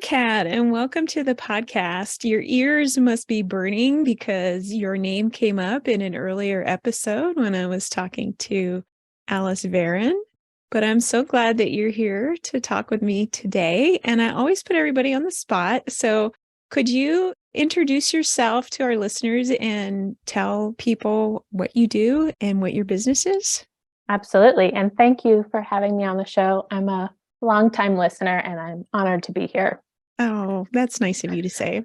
Kat, and welcome to the podcast. Your ears must be burning because your name came up in an earlier episode when I was talking to Alice Varon. But I'm so glad that you're here to talk with me today. And I always put everybody on the spot. So could you introduce yourself to our listeners and tell people what you do and what your business is? Absolutely. And thank you for having me on the show. I'm a longtime listener and I'm honored to be here. Oh, that's nice of you to say.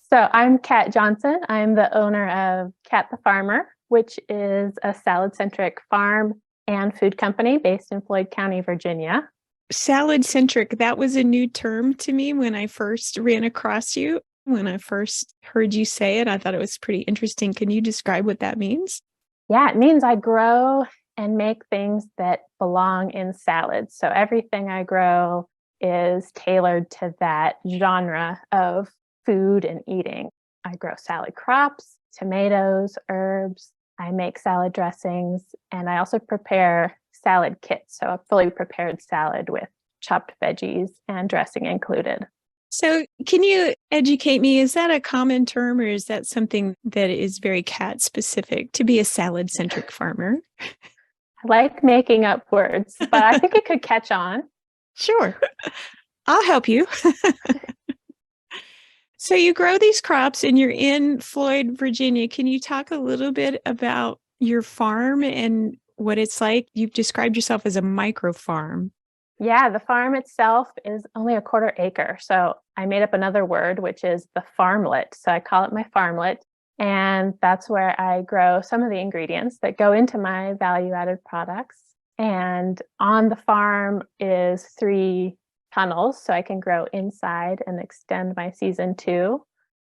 So I'm Kat Johnson. I'm the owner of Kat the Farmer, which is a salad-centric farm and food company based in Floyd County, Virginia. Salad-centric, that was a new term to me when I first ran across you. When I first heard you say it, I thought it was pretty interesting. Can you describe what that means? Yeah, it means I grow and make things that belong in salads. So everything I grow is tailored to that genre of food and eating. I grow salad crops, tomatoes, herbs. I make salad dressings, and I also prepare salad kits. So a fully prepared salad with chopped veggies and dressing included. So can you educate me? Is that a common term or is that something that is very cat specific to be a salad-centric farmer? I like making up words, but I think it could catch on. Sure. I'll help you. So you grow these crops and you're in Floyd, Virginia. Can you talk a little bit about your farm and what it's like? You've described yourself as a micro farm. Yeah, the farm itself is only a quarter acre. So I made up another word, which is the farmlet. So I call it my farmlet. And that's where I grow some of the ingredients that go into my value added products. And on the farm is 3 tunnels, so I can grow inside and extend my season too.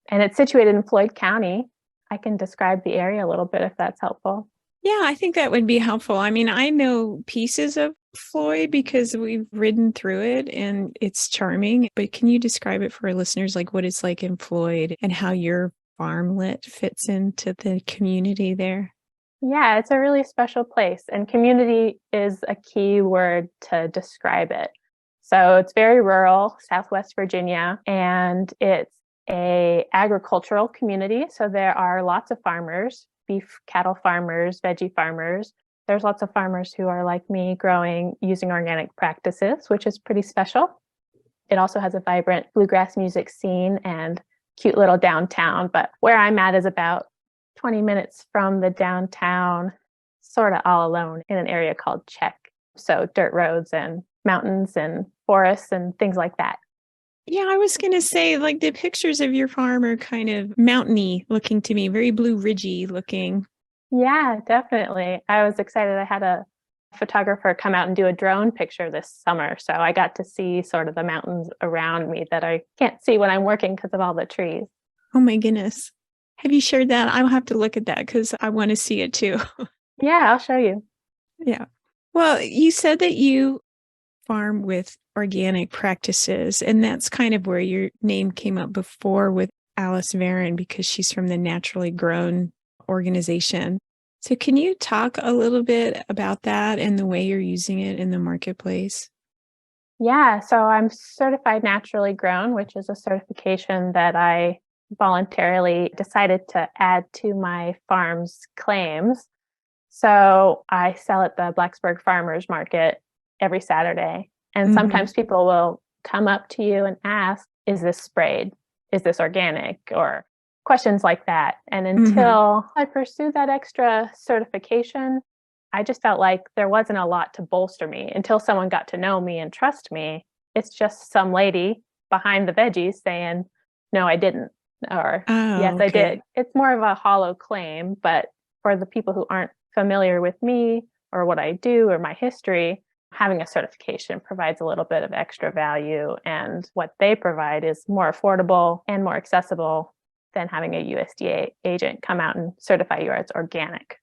And it's situated in Floyd County. I can describe the area a little bit if that's helpful. Yeah, I think that would be helpful. I mean, I know pieces of Floyd because we've ridden through it and it's charming. But can you describe it for our listeners, like what it's like in Floyd and how your farmlet fits into the community there? Yeah, it's a really special place, and community is a key word to describe it. So it's very rural, Southwest Virginia, and it's a agricultural community. So there are lots of farmers, beef cattle farmers, veggie farmers. There's lots of farmers who are like me growing using organic practices, which is pretty special. It also has a vibrant bluegrass music scene and cute little downtown, but where I'm at is about 20 minutes from the downtown, sort of all alone in an area called Check. So dirt roads and mountains and forests and things like that. Yeah, I was going to say, like the pictures of your farm are kind of mountainy looking to me, very Blue Ridgey looking. Yeah, definitely. I was excited. I had a photographer come out and do a drone picture this summer. So I got to see sort of the mountains around me that I can't see when I'm working because of all the trees. Oh my goodness. Have you shared that? I'll have to look at that because I want to see it too. Yeah, I'll show you. Yeah. Well, you said that you farm with organic practices, and that's kind of where your name came up before with Alice Varon because she's from the Naturally Grown organization. So can you talk a little bit about that and the way you're using it in the marketplace? Yeah, so I'm certified naturally grown, which is a certification that I voluntarily decided to add to my farm's claims. So I sell at the Blacksburg Farmers Market every Saturday. And Mm-hmm. sometimes people will come up to you and ask, is this sprayed? Is this organic? Or questions like that. And Mm-hmm. until I pursued that extra certification, I just felt like there wasn't a lot to bolster me until someone got to know me and trust me. It's just some lady behind the veggies saying, no, I didn't. Or yes, Oh, I okay. did. It's more of a hollow claim, but for the people who aren't familiar with me or what I do or my history, having a certification provides a little bit of extra value. And what they provide is more affordable and more accessible than having a USDA agent come out and certify you as organic.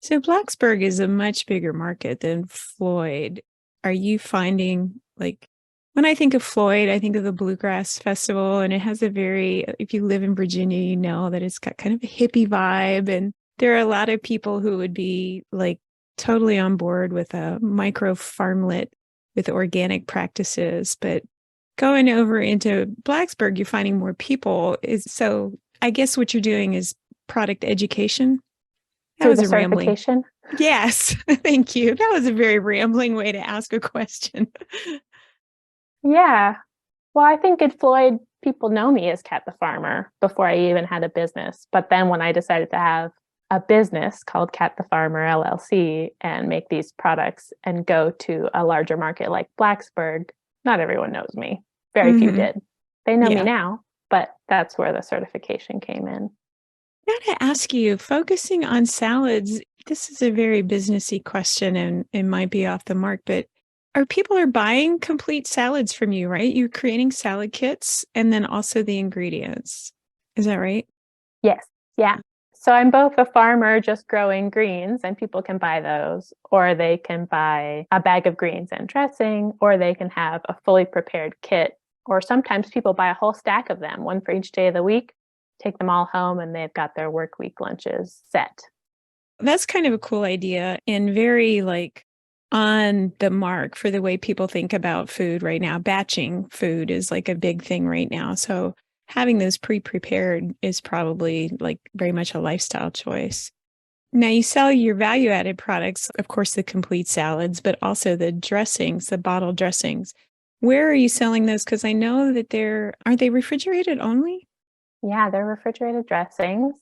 So Blacksburg is a much bigger market than Floyd. Are you finding like when I think of Floyd, I think of the Bluegrass Festival, and it has a very, if you live in Virginia, you know that it's got kind of a hippie vibe. And there are a lot of people who would be like totally on board with a micro farmlet with organic practices. But going over into Blacksburg, you're finding more people. So I guess what you're doing is product education. That Through was the a rambling. certification. Yes, thank you. That was a very rambling way to ask a question. Yeah. Well, I think in Floyd, people know me as Kat the Farmer before I even had a business. But then when I decided to have a business called Kat the Farmer LLC and make these products and go to a larger market like Blacksburg, not everyone knows me. Very few Hmm. did. They know me Yeah. now, but that's where the certification came in. I gotta ask you, focusing on salads, this is a very businessy question and it might be off the mark, but are buying complete salads from you, right? You're creating salad kits and then also the ingredients. Is that right? Yes. Yeah. So I'm both a farmer just growing greens, and people can buy those, or they can buy a bag of greens and dressing, or they can have a fully prepared kit. Or sometimes people buy a whole stack of them, one for each day of the week, take them all home, and they've got their work week lunches set. That's kind of a cool idea and very like on the mark for the way people think about food right now. Batching food is like a big thing right now. So having those pre-prepared is probably like very much a lifestyle choice. Now you sell your value-added products, of course, the complete salads, but also the dressings, the bottle dressings. Where are you selling those? Because I know that are they refrigerated only? Yeah, they're refrigerated dressings,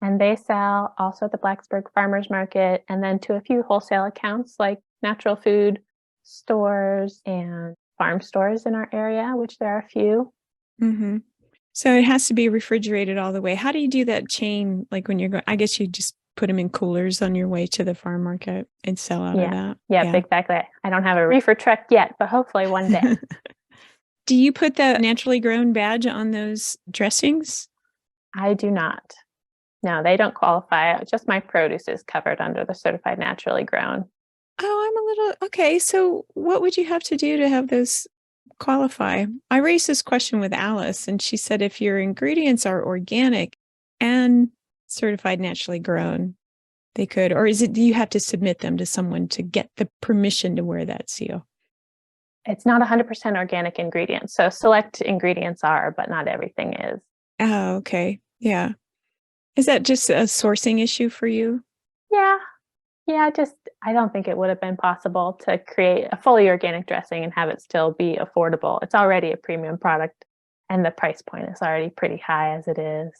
and they sell also at the Blacksburg Farmers Market and then to a few wholesale accounts like natural food stores and farm stores in our area, which there are a few. Mm-hmm. So it has to be refrigerated all the way. How do you do that chain? Like when you're going, I guess you just put them in coolers on your way to the farm market and sell out of Yeah. that. Yep, Yeah. exactly. I don't have a reefer truck yet, but hopefully one day. Do you put the naturally grown badge on those dressings? I do not. No, they don't qualify. Just my produce is covered under the certified naturally grown. Oh, I'm a little okay. So what would you have to do to have those qualify? I raised this question with Alice, and she said if your ingredients are organic and certified naturally grown, they could, or is it, do you have to submit them to someone to get the permission to wear that seal? It's not 100% organic ingredients. So select ingredients are, but not everything is. Oh, okay. Yeah. Is that just a sourcing issue for you? Yeah. Yeah, just I don't think it would have been possible to create a fully organic dressing and have it still be affordable. It's already a premium product and the price point is already pretty high as it is.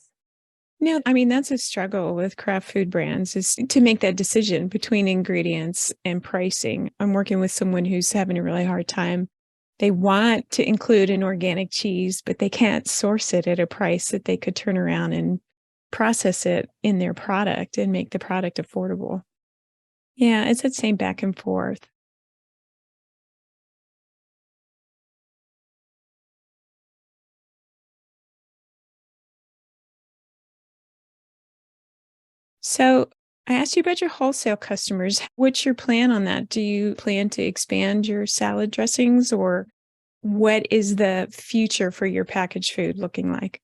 No, I mean, that's a struggle with craft food brands is to make that decision between ingredients and pricing. I'm working with someone who's having a really hard time. They want to include an organic cheese, but they can't source it at a price that they could turn around and process it in their product and make the product affordable. Yeah, it's that same back and forth. So I asked you about your wholesale customers. What's your plan on that? Do you plan to expand your salad dressings or what is the future for your packaged food looking like?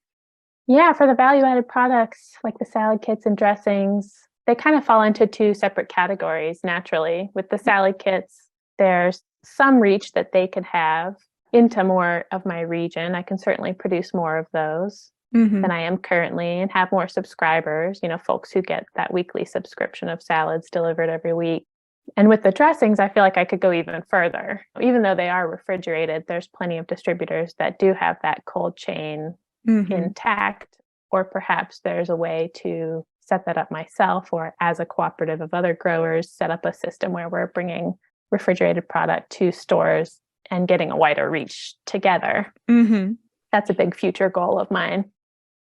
Yeah, for the value added products like the salad kits and dressings, they kind of fall into two separate categories naturally. With the salad kits, there's some reach that they could have into more of my region. I can certainly produce more of those Hmm. than I am currently and have more subscribers, folks who get that weekly subscription of salads delivered every week. And with the dressings, I feel like I could go even further. Even though they are refrigerated, there's plenty of distributors that do have that cold chain Hmm. intact, or perhaps there's a way to set that up myself or as a cooperative of other growers, set up a system where we're bringing refrigerated product to stores and getting a wider reach together. Hmm. That's a big future goal of mine.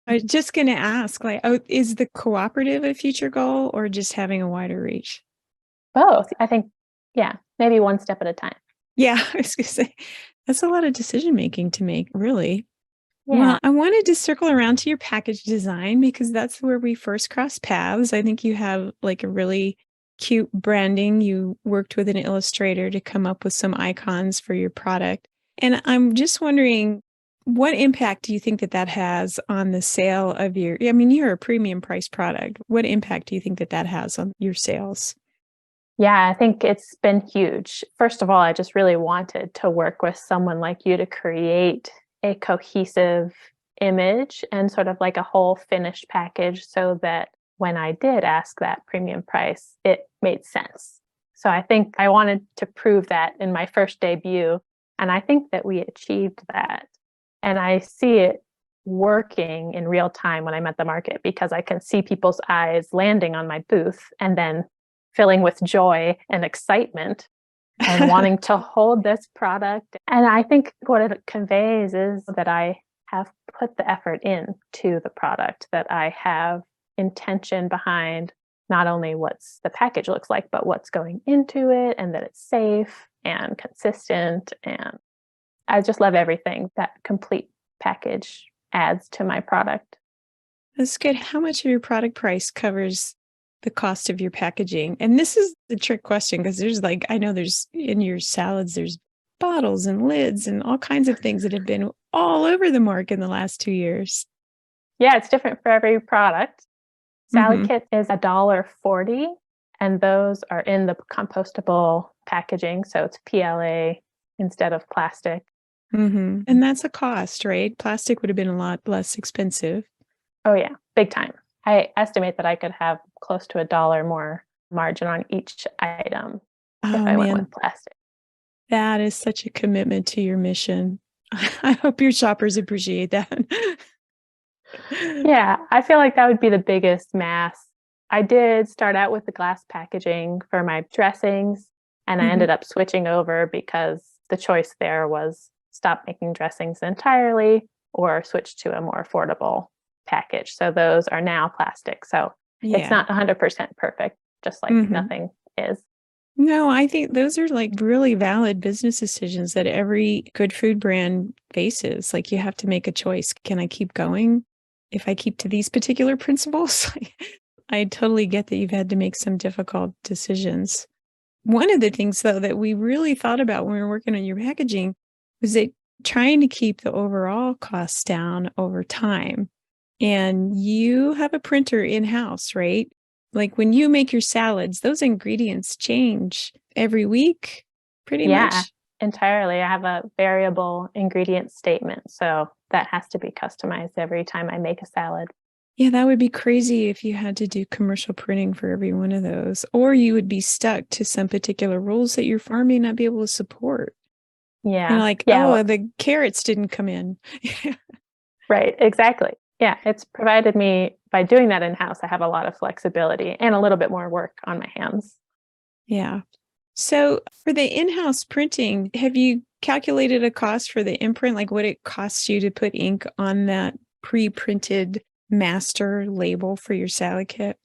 I was just going to ask, like, oh, is the cooperative a future goal or just having a wider reach? Both. I think, yeah, maybe one step at a time. Yeah, I was going to say that's a lot of decision making to make, really. Yeah. Well, I wanted to circle around to your package design because that's where we first crossed paths. I think you have like a really cute branding. You worked with an illustrator to come up with some icons for your product. And I'm just wondering, what impact do you think that that has on the sale of I mean, you're a premium price product. What impact do you think that that has on your sales? Yeah, I think it's been huge. First of all, I just really wanted to work with someone like you to create a cohesive image and sort of like a whole finished package so that when I did ask that premium price, it made sense. So I think I wanted to prove that in my first debut. And I think that we achieved that. And I see it working in real time when I'm at the market because I can see people's eyes landing on my booth and then filling with joy and excitement and wanting to hold this product. And I think what it conveys is that I have put the effort into the product, that I have intention behind not only what's the package looks like, but what's going into it, and that it's safe and consistent. And I just love everything that complete package adds to my product. That's good. How much of your product price covers the cost of your packaging? And this is the trick question because there's like, I know there's in your salads, there's bottles and lids and all kinds of things that have been all over the market in the last 2 years. Yeah, it's different for every product. Salad Mm-hmm. kit is $1.40, and those are in the compostable packaging. So it's PLA instead of plastic. Mm-hmm. And that's a cost, right? Plastic would have been a lot less expensive. Oh, yeah, big time. I estimate that I could have close to $1 more margin on each item if Oh, I went man, with plastic. that is such a commitment to your mission. I hope your shoppers appreciate that. Yeah, I feel like that would be the biggest mass. I did start out with the glass packaging for my dressings, and I Mm-hmm. ended up switching over because the choice there was stop making dressings entirely or switch to a more affordable package. So those are now plastic. So it's Yeah. not 100% perfect, just like Mm-hmm. nothing is. No, I think those are like really valid business decisions that every good food brand faces. Like you have to make a choice. Can I keep going if I keep to these particular principles? I totally get that you've had to make some difficult decisions. One of the things, though, that we really thought about when we were working on your packaging was that trying to keep the overall costs down over time. And you have a printer in-house, right? Like when you make your salads, those ingredients change every week, pretty Yeah, much. entirely. I have a variable ingredient statement. So that has to be customized every time I make a salad. Yeah, that would be crazy if you had to do commercial printing for every one of those, or you would be stuck to some particular rules that your farm may not be able to support. Yeah. Like, Yeah. oh, the carrots didn't come in. Right, exactly. Yeah, it's provided me by doing that in-house, I have a lot of flexibility and a little bit more work on my hands. Yeah. So for the in-house printing, have you calculated a cost for the imprint? Like what it costs you to put ink on that pre-printed master label for your salad kit?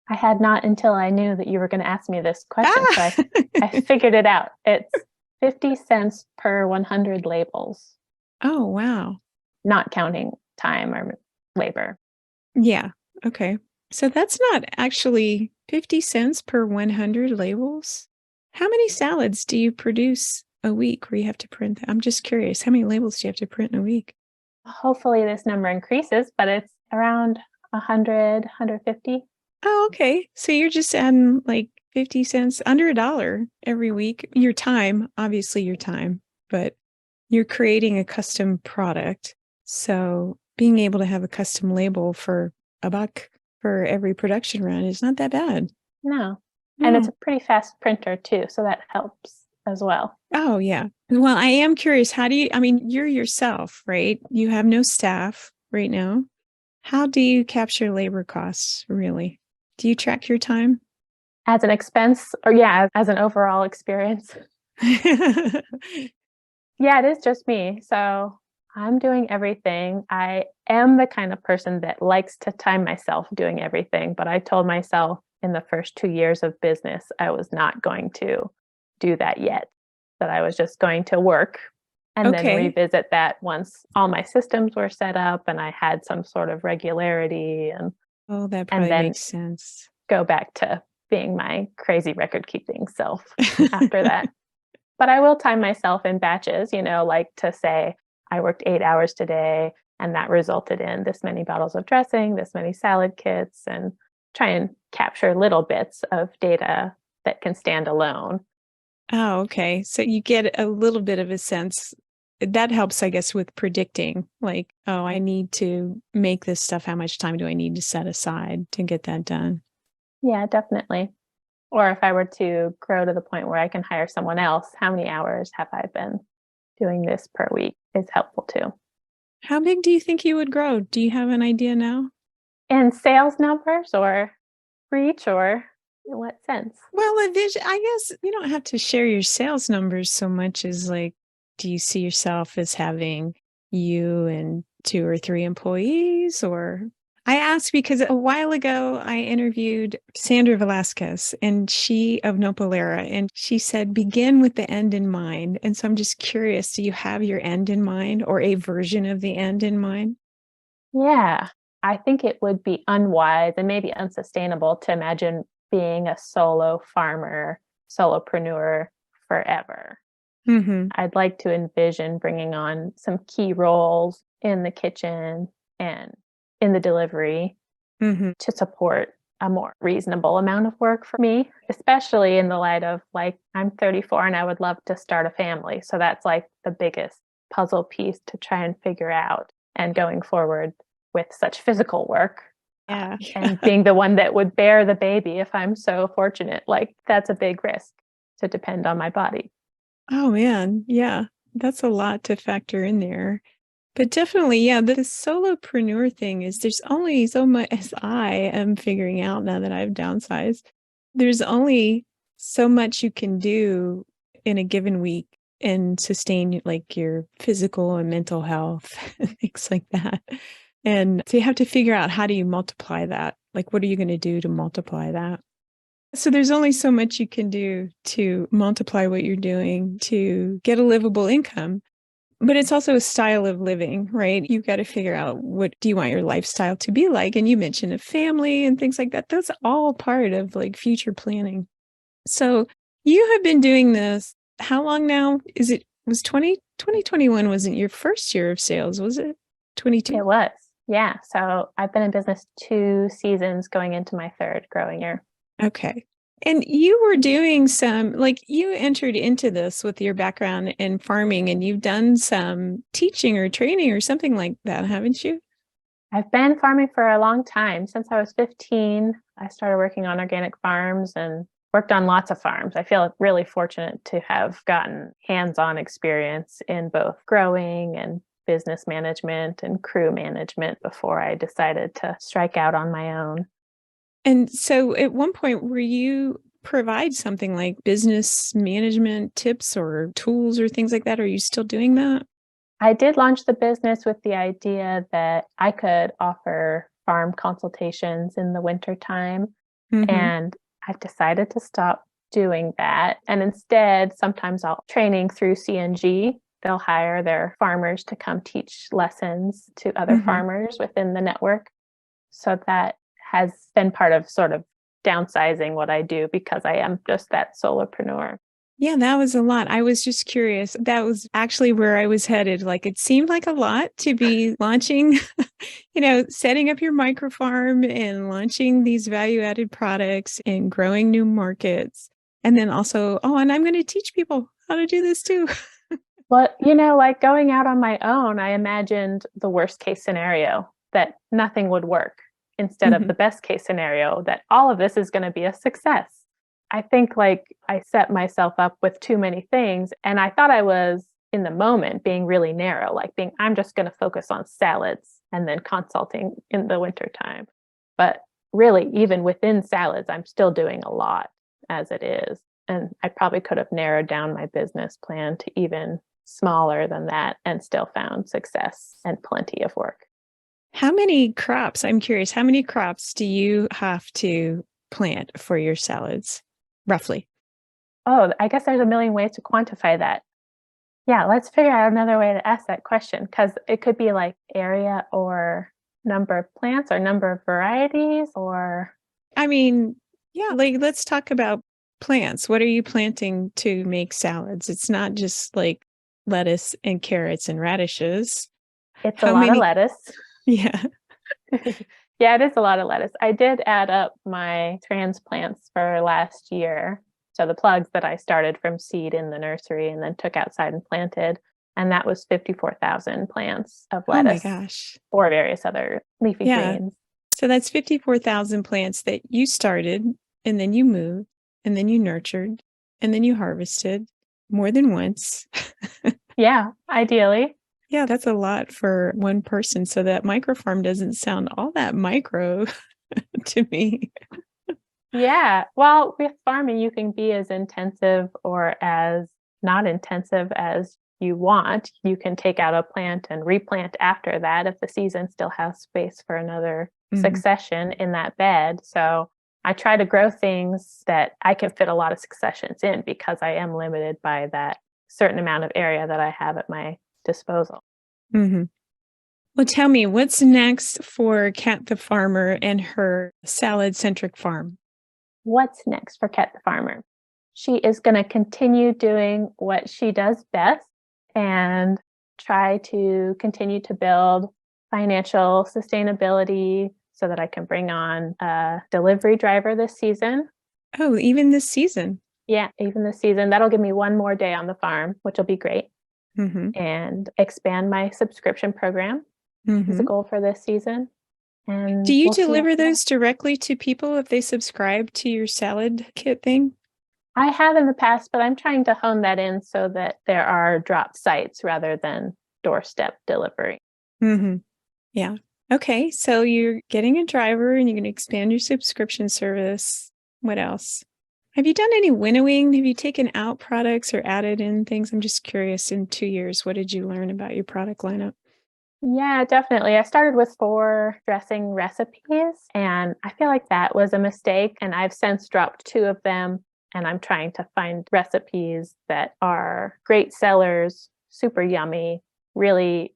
I had not until I knew that you were going to ask me this question, so Ah, I figured it out. It's 50 cents per 100 labels, oh, wow. not counting time or labor. Yeah. Okay. So that's not actually 50 cents per 100 labels. How many salads do you produce a week where you have to print that? I'm just curious. How many labels do you have to print in a week? Hopefully this number increases, but it's around 100, 150. Oh, okay. So you're just adding like 50 cents, under $1 every week. Your time, obviously your time, but you're creating a custom product. So being able to have a custom label for $1 for every production run is not that bad. No. And it's No. a pretty fast printer too, so that helps as well. Oh, yeah. Well, I am curious. How do you, I mean, you're yourself, right? You have no staff right now. How do you capture labor costs, really? Do you track your time? As an expense, or yeah, as an overall experience. Yeah, it is just me. So I'm doing everything. I am the kind of person that likes to time myself doing everything, but I told myself in the first 2 years of business, I was not going to do that yet, that I was just going to work and then Okay. revisit that once all my systems were set up and I had some sort of regularity Oh, that and probably then makes sense. go back to being my crazy record keeping self after that. But I will time myself in batches, like to say I worked 8 hours today and that resulted in this many bottles of dressing, this many salad kits, and try and capture little bits of data that can stand alone. Oh, okay. So you get a little bit of a sense that helps, I guess, with predicting, like, oh, I need to make this stuff. How much time do I need to set aside to get that done? Yeah, definitely. Or if I were to grow to the point where I can hire someone else, how many hours have I been doing this per week is helpful too. How big do you think you would grow? Do you have an idea now? And sales numbers or reach or in what sense? Well, a vision, I guess you don't have to share your sales numbers so much as like, do you see yourself as having you and 2 or 3 employees? Or I asked because a while ago I interviewed Sandra Velasquez and she of Nopalera, and she said, begin with the end in mind. And so I'm just curious, do you have your end in mind or a version of the end in mind? Yeah, I think it would be unwise and maybe unsustainable to imagine being a solo farmer, solopreneur forever. Mm-hmm. I'd like to envision bringing on some key roles in the kitchen and in the delivery Mm-hmm. to support a more reasonable amount of work for me, especially in the light of like, I'm 34 and I would love to start a family. So that's like the biggest puzzle piece to try and figure out. And going forward with such physical work Yeah. and being the one that would bear the baby if I'm so fortunate, like that's a big risk to depend on my body. Oh man, yeah. That's a lot to factor in there. But definitely, yeah, the solopreneur thing is there's only so much as I am figuring out now that I've downsized. There's only so much you can do in a given week and sustain like your physical and mental health and things like that. And so you have to figure out how do you multiply that? Like, what are you going to do to multiply that? So there's only so much you can do to multiply what you're doing to get a livable income. But it's also a style of living, right? You've got to figure out what do you want your lifestyle to be like? And you mentioned a family and things like that. That's all part of like future planning. So you have been doing this how long now? Is it was 2021 wasn't your first year of sales, was it? 22? It was. Yeah. So I've been in business 2 seasons going into my third growing year. Okay. And you were doing some, like you entered into this with your background in farming and you've done some teaching or training or something like that, haven't you? I've been farming for a long time. Since I was 15, I started working on organic farms and worked on lots of farms. I feel really fortunate to have gotten hands-on experience in both growing and business management and crew management before I decided to strike out on my own. And so at one point, were you provide something like business management tips or tools or things like that? Are you still doing that? I did launch the business with the idea that I could offer farm consultations in the wintertime. Mm-hmm. And I've decided to stop doing that. And instead, sometimes I'll training through CNG. They'll hire their farmers to come teach lessons to other Mm-hmm. farmers within the network. So that has been part of sort of downsizing what I do because I am just that solopreneur. Yeah, that was a lot. I was just curious. That was actually where I was headed. Like it seemed like a lot to be launching, setting up your micro farm and launching these value added products and growing new markets. And then also, oh, and I'm going to teach people how to do this too. But, like going out on my own, I imagined the worst case scenario that nothing would work instead of Mhm. the best case scenario that all of this is going to be a success. I think like I set myself up with too many things and I thought I was in the moment being really narrow, like I'm just going to focus on salads and then consulting in the wintertime. But really, even within salads, I'm still doing a lot as it is. And I probably could have narrowed down my business plan to even smaller than that and still found success and plenty of work. How many crops? I'm curious. How many crops do you have to plant for your salads, roughly? Oh, I guess there's a million ways to quantify that. Yeah, let's figure out another way to ask that question because it could be like area or number of plants or number of varieties or I mean, yeah, like let's talk about plants. What are you planting to make salads? It's not just like lettuce and carrots and radishes. it's a How lot of many? lettuce. Yeah. Yeah, it is a lot of lettuce. I did add up my transplants for last year. So the plugs that I started from seed in the nursery and then took outside and planted. And that was 54,000 plants of Oh my lettuce gosh. or various other leafy Yeah. greens. So that's 54,000 plants that you started, and then you moved, and then you nurtured, and then you harvested more than once. Yeah, ideally. Yeah, that's a lot for one person. So that micro farm doesn't sound all that micro to me. Yeah. Well, with farming, you can be as intensive or as not intensive as you want. You can take out a plant and replant after that if the season still has space for another succession in that bed. So I try to grow things that I can fit a lot of successions in because I am limited by that certain amount of area that I have at my disposal. Mm-hmm. Well, tell me, what's next for Kat the farmer and her salad-centric farm? What's next for Kat the farmer? She is going to continue doing what she does best and try to continue to build financial sustainability so that I can bring on a delivery driver this season. Oh, even this season. Yeah, even this season. That'll give me one more day on the farm, which will be great. And expand my subscription program is a goal for this season. And do you we'll deliver those directly to people if they subscribe to your salad kit thing? I have in the past, but I'm trying to hone that in so that there are drop sites rather than doorstep delivery. Yeah. Okay. So you're getting a driver and you're going to expand your subscription service. What else? Have you done any winnowing? Have you taken out products or added in things? I'm just curious, in 2 years, what did you learn about your product lineup? Yeah, definitely. I started with 4 dressing recipes, and I feel like that was a mistake. And I've since dropped 2 of them, and I'm trying to find recipes that are great sellers, super yummy, really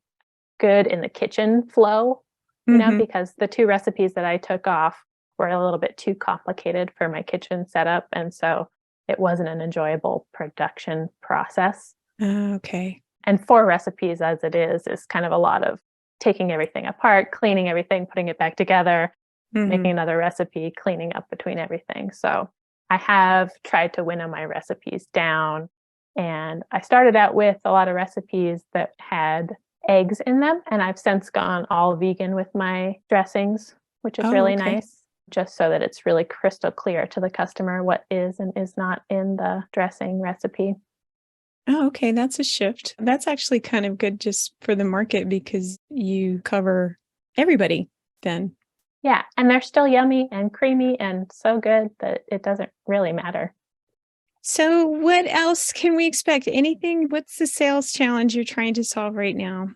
good in the kitchen flow, because the 2 recipes that I took off were a little bit too complicated for my kitchen setup. And so it wasn't an enjoyable production process. Okay. And 4 recipes as it is kind of a lot of taking everything apart, cleaning everything, putting it back together, making another recipe, cleaning up between everything. So I have tried to winnow my recipes down. And I started out with a lot of recipes that had eggs in them. And I've since gone all vegan with my dressings, which is really nice, just so that it's really crystal clear to the customer what is and is not in the dressing recipe. Oh, okay. That's a shift. That's actually kind of good just for the market because you cover everybody then. Yeah. And they're still yummy and creamy and so good that it doesn't really matter. So what else can we expect? Anything? What's the sales challenge you're trying to solve right now?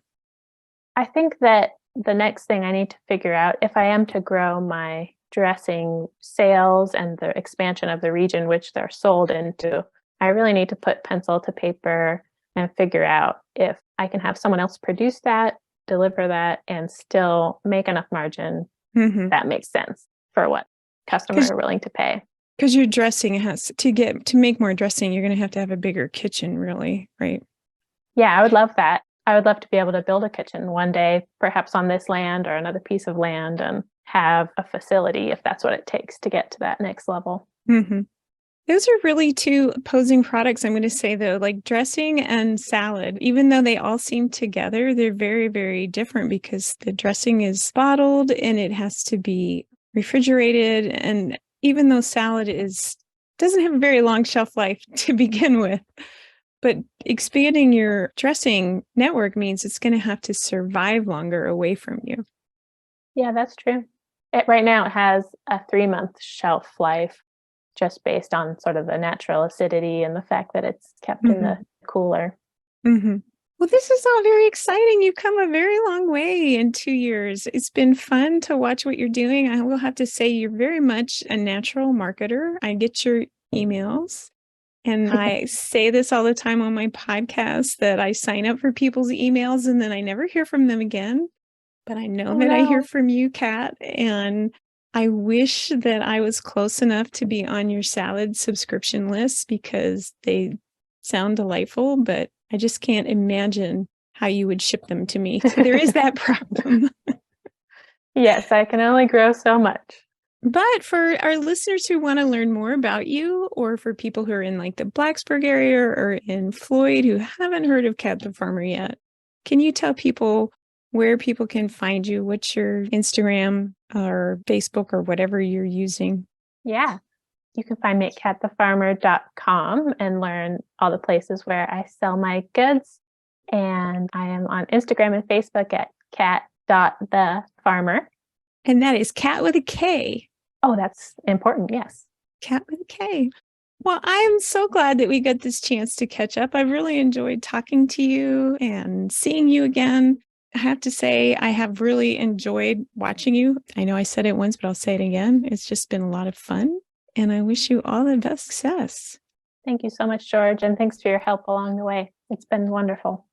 I think that the next thing I need to figure out, if I am to grow my dressing sales and the expansion of the region which they're sold into, I really need to put pencil to paper and figure out if I can have someone else produce that, deliver that, and still make enough margin that makes sense for what customers are willing to pay. Because your dressing has to make more dressing, you're going to have a bigger kitchen, really, right? Yeah, I would love that. I would love to be able to build a kitchen one day, perhaps on this land or another piece of land, and have a facility if that's what it takes to get to that next level. Those are really 2 opposing products, I'm going to say, though, like dressing and salad. Even though they all seem together, they're very, very different because the dressing is bottled and it has to be refrigerated. And even though salad doesn't have a very long shelf life to begin with, but expanding your dressing network means it's going to have to survive longer away from you. Yeah, that's true. Right now, it has a 3-month shelf life, just based on sort of the natural acidity and the fact that it's kept in the cooler. Well, this is all very exciting. You've come a very long way in 2 years. It's been fun to watch what you're doing. I will have to say you're very much a natural marketer. I get your emails. And I say this all the time on my podcast that I sign up for people's emails and then I never hear from them again. But I know that I hear from you, Kat, and I wish that I was close enough to be on your salad subscription list because they sound delightful, but I just can't imagine how you would ship them to me. So there is that problem. Yes, I can only grow so much. But for our listeners who want to learn more about you, or for people who are in like the Blacksburg area or in Floyd who haven't heard of Cat the Farmer yet, can you tell people where people can find you? What's your Instagram or Facebook or whatever you're using? Yeah. You can find me at catthefarmer.com and learn all the places where I sell my goods. And I am on Instagram and Facebook at cat.thefarmer. And that is Cat with a K. Oh, that's important. Yes. Cat with a K. Well, I'm so glad that we got this chance to catch up. I've really enjoyed talking to you and seeing you again. I have to say, I have really enjoyed watching you. I know I said it once, but I'll say it again. It's just been a lot of fun. And I wish you all the best success. Thank you so much, George. And thanks for your help along the way. It's been wonderful.